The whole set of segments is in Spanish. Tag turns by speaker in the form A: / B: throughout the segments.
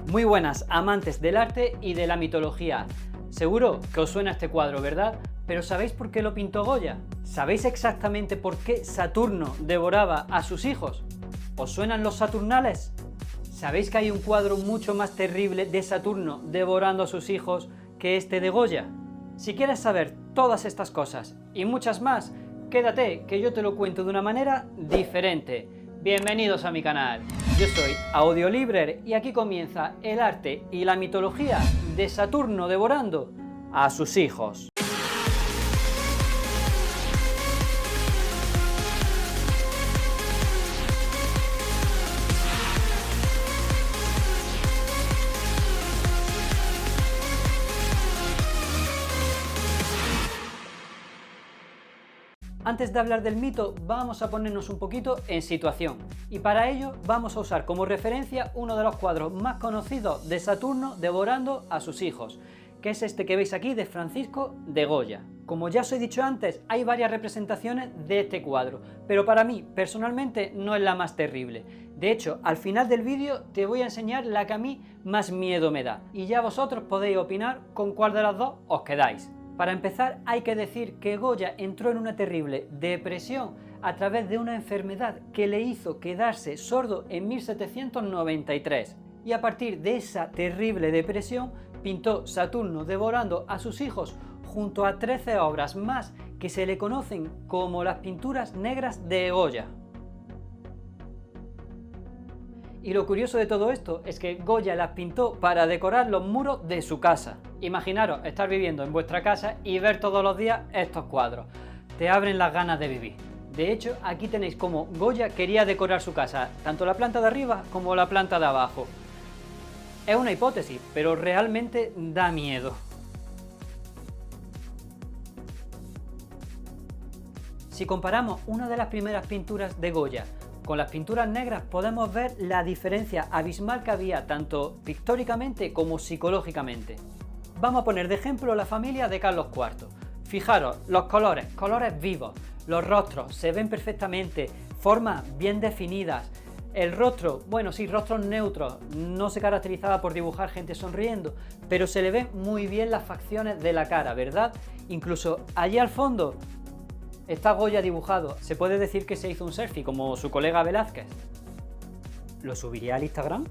A: Muy buenas, amantes del arte y de la mitología. Seguro que os suena este cuadro, ¿verdad? Pero ¿sabéis por qué lo pintó Goya? ¿Sabéis exactamente por qué Saturno devoraba a sus hijos? ¿Os suenan los Saturnales? ¿Sabéis que hay un cuadro mucho más terrible de Saturno devorando a sus hijos que este de Goya? Si quieres saber todas estas cosas y muchas más, quédate que yo te lo cuento de una manera diferente. Bienvenidos a mi canal. Yo soy Audiolibrer y aquí comienza el arte y la mitología de Saturno devorando a sus hijos. Antes de hablar del mito, vamos a ponernos un poquito en situación, y para ello vamos a usar como referencia uno de los cuadros más conocidos de Saturno devorando a sus hijos, que es este que veis aquí de Francisco de Goya. Como ya os he dicho antes, hay varias representaciones de este cuadro, pero para mí, personalmente, no es la más terrible. De hecho, al final del vídeo te voy a enseñar la que a mí más miedo me da, y ya vosotros podéis opinar con cuál de las dos os quedáis. Para empezar, hay que decir que Goya entró en una terrible depresión a través de una enfermedad que le hizo quedarse sordo en 1793. Y a partir de esa terrible depresión, pintó Saturno devorando a sus hijos junto a 13 obras más que se le conocen como las pinturas negras de Goya. Y lo curioso de todo esto es que Goya las pintó para decorar los muros de su casa. Imaginaros estar viviendo en vuestra casa y ver todos los días estos cuadros. Te abren las ganas de vivir. De hecho, aquí tenéis cómo Goya quería decorar su casa, tanto la planta de arriba como la planta de abajo. Es una hipótesis, pero realmente da miedo. Si comparamos una de las primeras pinturas de Goya con las pinturas negras, podemos ver la diferencia abismal que había tanto pictóricamente como psicológicamente. Vamos a poner de ejemplo la familia de Carlos IV. Fijaros, los colores vivos, los rostros se ven perfectamente, formas bien definidas. El rostro, bueno sí, rostros neutros, no se caracterizaba por dibujar gente sonriendo, pero se le ven muy bien las facciones de la cara, ¿verdad? Incluso allí al fondo está Goya dibujado. Se puede decir que se hizo un selfie, como su colega Velázquez. ¿Lo subiría al Instagram?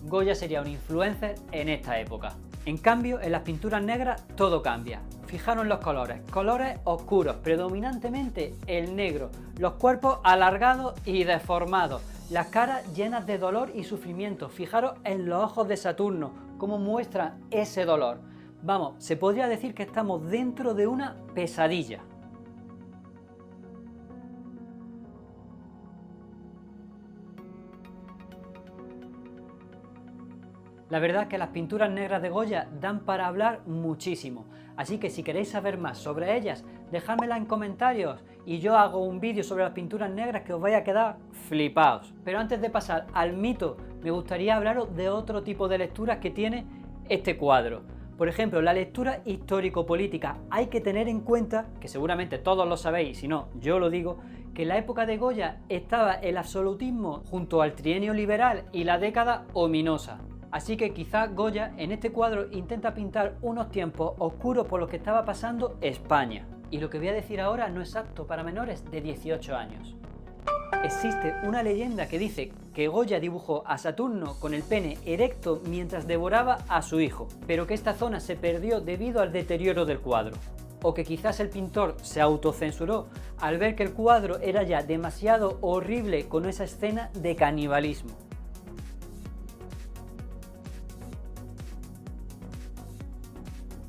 A: Goya sería un influencer en esta época. En cambio, en las pinturas negras todo cambia. Fijaros en los colores. Colores oscuros, predominantemente el negro. Los cuerpos alargados y deformados. Las caras llenas de dolor y sufrimiento. Fijaros en los ojos de Saturno, cómo muestra ese dolor. Vamos, se podría decir que estamos dentro de una pesadilla. La verdad es que las pinturas negras de Goya dan para hablar muchísimo, así que si queréis saber más sobre ellas, dejádmela en comentarios y yo hago un vídeo sobre las pinturas negras que os vaya a quedar flipaos. Pero antes de pasar al mito, me gustaría hablaros de otro tipo de lecturas que tiene este cuadro. Por ejemplo, la lectura histórico-política. Hay que tener en cuenta, que seguramente todos lo sabéis, si no, yo lo digo, que en la época de Goya estaba el absolutismo junto al trienio liberal y la década ominosa. Así que quizás Goya en este cuadro intenta pintar unos tiempos oscuros por los que estaba pasando España. Y lo que voy a decir ahora no es apto para menores de 18 años. Existe una leyenda que dice que Goya dibujó a Saturno con el pene erecto mientras devoraba a su hijo, pero que esta zona se perdió debido al deterioro del cuadro. O que quizás el pintor se autocensuró al ver que el cuadro era ya demasiado horrible con esa escena de canibalismo.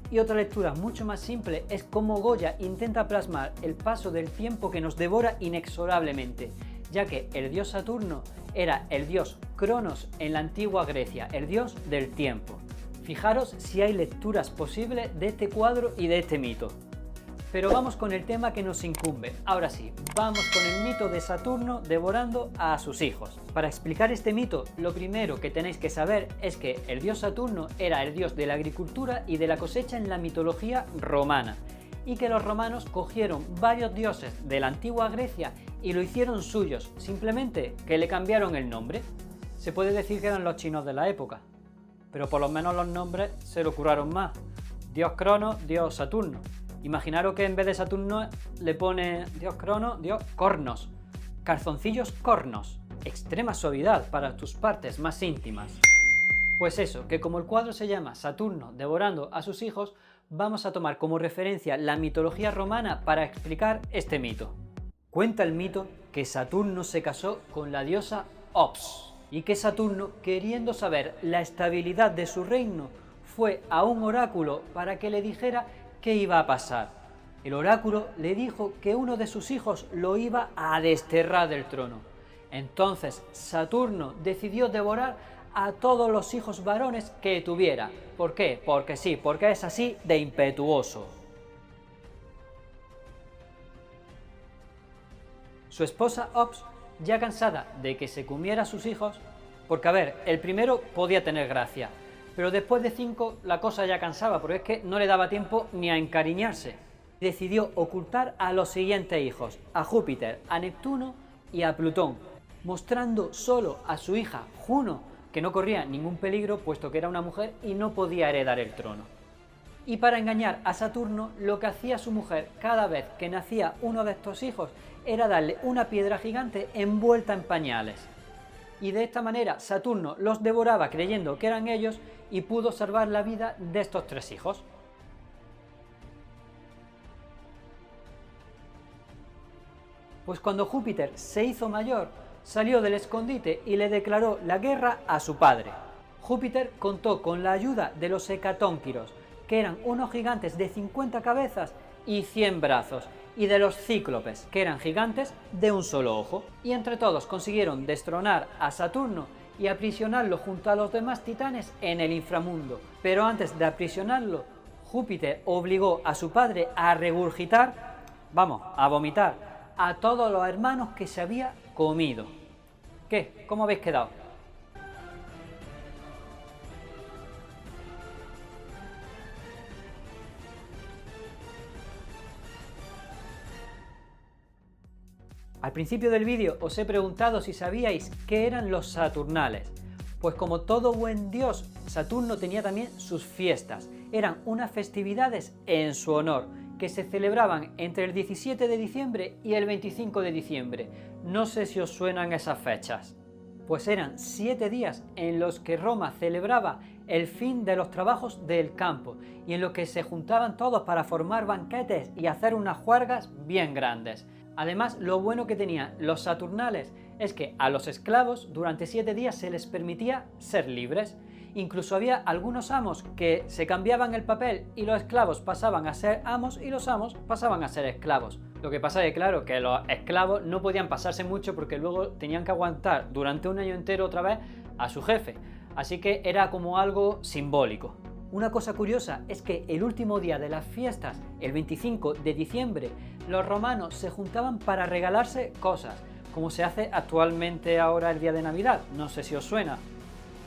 A: Y otra lectura mucho más simple es cómo Goya intenta plasmar el paso del tiempo que nos devora inexorablemente, ya que el dios Saturno era el dios Cronos en la antigua Grecia, el dios del tiempo. Fijaros si hay lecturas posibles de este cuadro y de este mito. Pero vamos con el tema que nos incumbe. Ahora sí, vamos con el mito de Saturno devorando a sus hijos. Para explicar este mito, lo primero que tenéis que saber es que el dios Saturno era el dios de la agricultura y de la cosecha en la mitología romana. y que los romanos cogieron varios dioses de la antigua Grecia y lo hicieron suyos, simplemente que le cambiaron el nombre. Se puede decir que eran los chinos de la época, pero por lo menos los nombres se lo curaron más. Dios Cronos, Dios Saturno. Imaginaros que en vez de Saturno le pone Dios Cronos, Dios Cornos. Calzoncillos cornos. Extrema suavidad para tus partes más íntimas. Pues eso, que como el cuadro se llama Saturno devorando a sus hijos, vamos a tomar como referencia la mitología romana para explicar este mito. Cuenta el mito que Saturno se casó con la diosa Ops y que Saturno, queriendo saber la estabilidad de su reino, fue a un oráculo para que le dijera qué iba a pasar. El oráculo le dijo que uno de sus hijos lo iba a desterrar del trono. Entonces Saturno decidió devorar a todos los hijos varones que tuviera. ¿Por qué? Porque sí, porque es así de impetuoso. Su esposa Ops, ya cansada de que se comiera a sus hijos, porque a ver, el primero podía tener gracia, pero después de 5 la cosa ya cansaba, porque es que no le daba tiempo ni a encariñarse. Decidió ocultar a los siguientes hijos, a Júpiter, a Neptuno y a Plutón, mostrando solo a su hija Juno, que no corría ningún peligro puesto que era una mujer y no podía heredar el trono. Y para engañar a Saturno, lo que hacía su mujer cada vez que nacía uno de estos hijos era darle una piedra gigante envuelta en pañales. Y de esta manera Saturno los devoraba creyendo que eran ellos y pudo salvar la vida de estos 3 hijos. Pues cuando Júpiter se hizo mayor, salió del escondite y le declaró la guerra a su padre. Júpiter contó con la ayuda de los hecatónquiros, que eran unos gigantes de 50 cabezas y 100 brazos, y de los cíclopes, que eran gigantes de un solo ojo, y entre todos consiguieron destronar a Saturno y aprisionarlo junto a los demás titanes en el inframundo. Pero antes de aprisionarlo, Júpiter obligó a su padre a regurgitar, a vomitar, a todos los hermanos que se había comido. ¿Qué? ¿Cómo habéis quedado? Al principio del vídeo os he preguntado si sabíais qué eran los Saturnales. Pues como todo buen dios, Saturno tenía también sus fiestas. Eran unas festividades en su honor, que se celebraban entre el 17 de diciembre y el 25 de diciembre. No sé si os suenan esas fechas. Pues eran 7 días en los que Roma celebraba el fin de los trabajos del campo y en los que se juntaban todos para formar banquetes y hacer unas juergas bien grandes. Además, lo bueno que tenían los Saturnales es que a los esclavos durante 7 días se les permitía ser libres. Incluso había algunos amos que se cambiaban el papel y los esclavos pasaban a ser amos y los amos pasaban a ser esclavos. Lo que pasa es claro, que los esclavos no podían pasarse mucho porque luego tenían que aguantar durante un año entero otra vez a su jefe. Así que era como algo simbólico. Una cosa curiosa es que el último día de las fiestas, el 25 de diciembre, los romanos se juntaban para regalarse cosas, como se hace actualmente ahora el día de Navidad, no sé si os suena.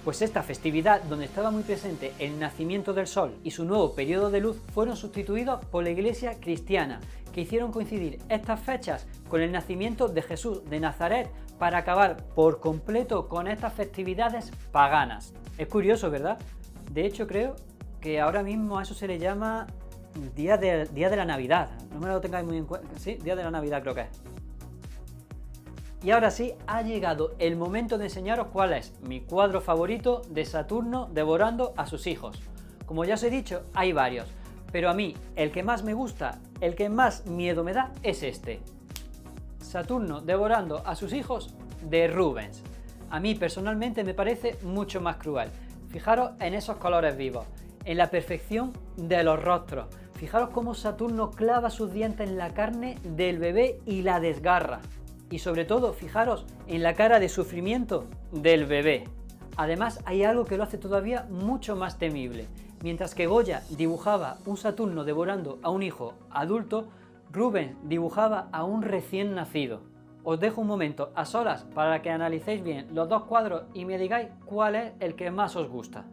A: Pues esta festividad, donde estaba muy presente el nacimiento del sol y su nuevo periodo de luz, fueron sustituidos por la iglesia cristiana, que hicieron coincidir estas fechas con el nacimiento de Jesús de Nazaret para acabar por completo con estas festividades paganas. Es curioso, ¿verdad? De hecho, creo que ahora mismo a eso se le llama día de la Navidad. No me lo tengáis muy en cuenta. Sí, día de la Navidad creo que es. Y ahora sí, ha llegado el momento de enseñaros cuál es mi cuadro favorito de Saturno devorando a sus hijos. Como ya os he dicho, hay varios, pero a mí el que más me gusta, el que más miedo me da, es este. Saturno devorando a sus hijos de Rubens. A mí personalmente me parece mucho más cruel. Fijaros en esos colores vivos, en la perfección de los rostros. Fijaros cómo Saturno clava sus dientes en la carne del bebé y la desgarra. Y sobre todo, fijaros en la cara de sufrimiento del bebé. Además, hay algo que lo hace todavía mucho más temible. Mientras que Goya dibujaba un Saturno devorando a un hijo adulto, Rubens dibujaba a un recién nacido. Os dejo un momento a solas para que analicéis bien los dos cuadros y me digáis cuál es el que más os gusta.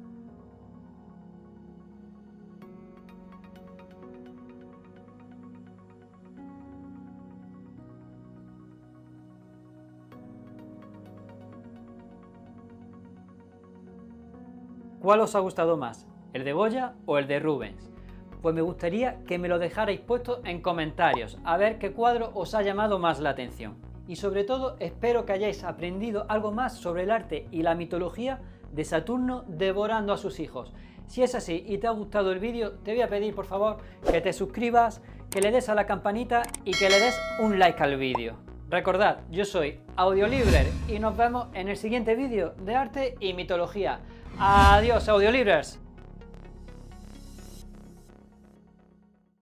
A: ¿Cuál os ha gustado más? ¿El de Goya o el de Rubens? Pues me gustaría que me lo dejarais puesto en comentarios, a ver qué cuadro os ha llamado más la atención. Y sobre todo espero que hayáis aprendido algo más sobre el arte y la mitología de Saturno devorando a sus hijos. Si es así y te ha gustado el vídeo, te voy a pedir por favor que te suscribas, que le des a la campanita y que le des un like al vídeo. Recordad, yo soy Audiolibrer y nos vemos en el siguiente vídeo de arte y mitología. Adiós, Audiolibrers.